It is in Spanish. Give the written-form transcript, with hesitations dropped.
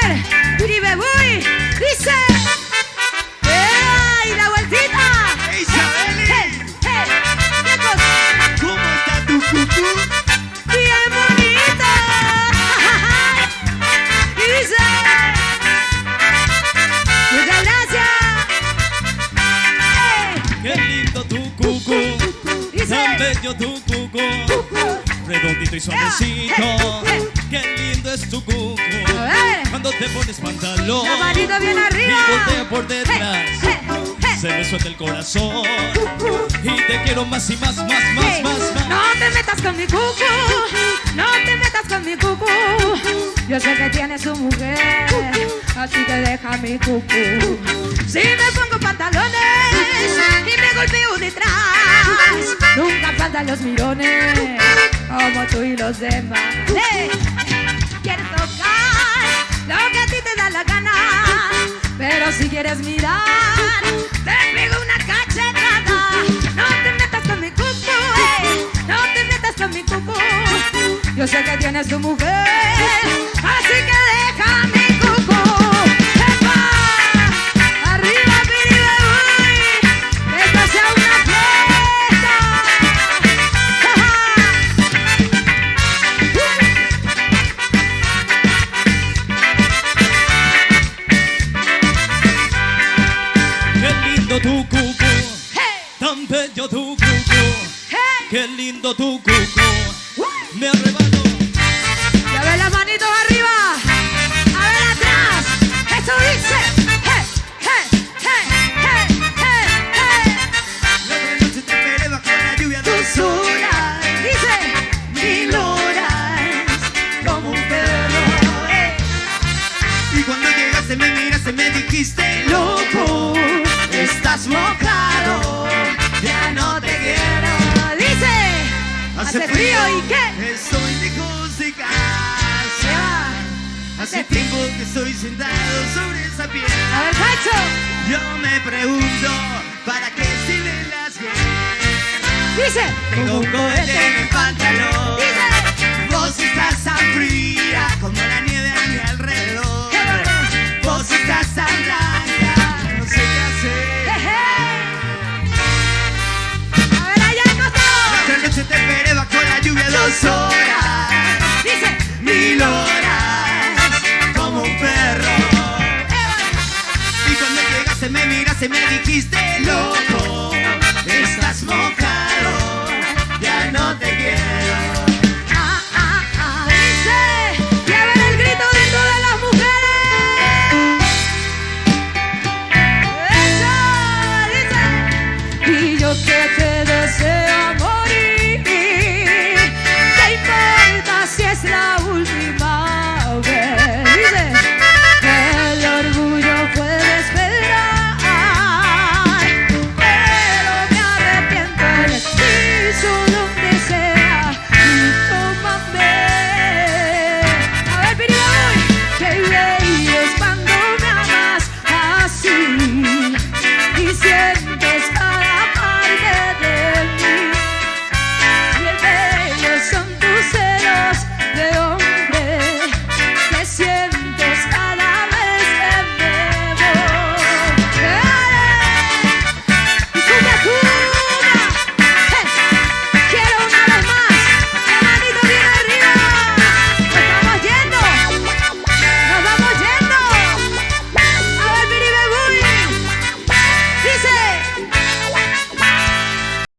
ver, Piribebuy, dice. ¡Ey, la vueltita! Isabeli, ¿Qué cosa? ¿cómo está tu cucú? Bien bonita. Dice. Muchas gracias. Qué lindo tu cucú, Dice. tan bello tu cucú, redondito y suavecito. Qué lindo es tu cucú. A ver. Cuando te pones pantalón La manito bien arriba. y voltea por detrás, se me suelta el corazón y te quiero más y más, más, más, Hey, más, más. no te metas con mi cucu, no te metas con mi cucu. Yo sé que tienes su mujer, así que deja mi cucu. Si me pongo pantalones y me golpeo detrás, nunca faltan los mirones, como tú y los demás. Hey, quieres tocar lo que a ti te da la gana, pero si quieres mirar, te pego una cachetada. No te metas con mi cucu, no te metas con mi cucu. Yo sé que tienes tu mujer, así que deja mi cucu. ¡Epa! ¡Arriba, Piribebuy! ¡Que esto sea una fiesta! Qué lindo tu cucú, ¡Hey! tan bello tu cucú. ¡Hey! Qué lindo tu cucú, me arrebato. Y a ver las manitos arriba, a ver atrás. Eso dice. Hey, hey, hey, hey, hey, hey. La otra noche te esperé bajo la lluvia 2 horas, Dice. 1000 horas, como un perro. Y cuando llegaste me miraste, me dijiste, loco, estás mojado, ya no te quiero. Dice. Hace frío y qué. Estoy lejos de casa. Hace tiempo que estoy sentado sobre esa A piedra. ver, Cacho. Yo me pregunto, ¿para qué sirven las guerras? Dice. Tengo un cohete en el pantalón. Dice. Vos estás tan fría como la nieve a mi alrededor. Vos estás tan blanca, no sé qué hacer. A ver, allá al La costado. otra noche te esperé bajo la lluvia 2 horas, Dice. 1000 horas, como un perro. Y cuando llegaste me miraste, me dijiste, loco, estás mojado.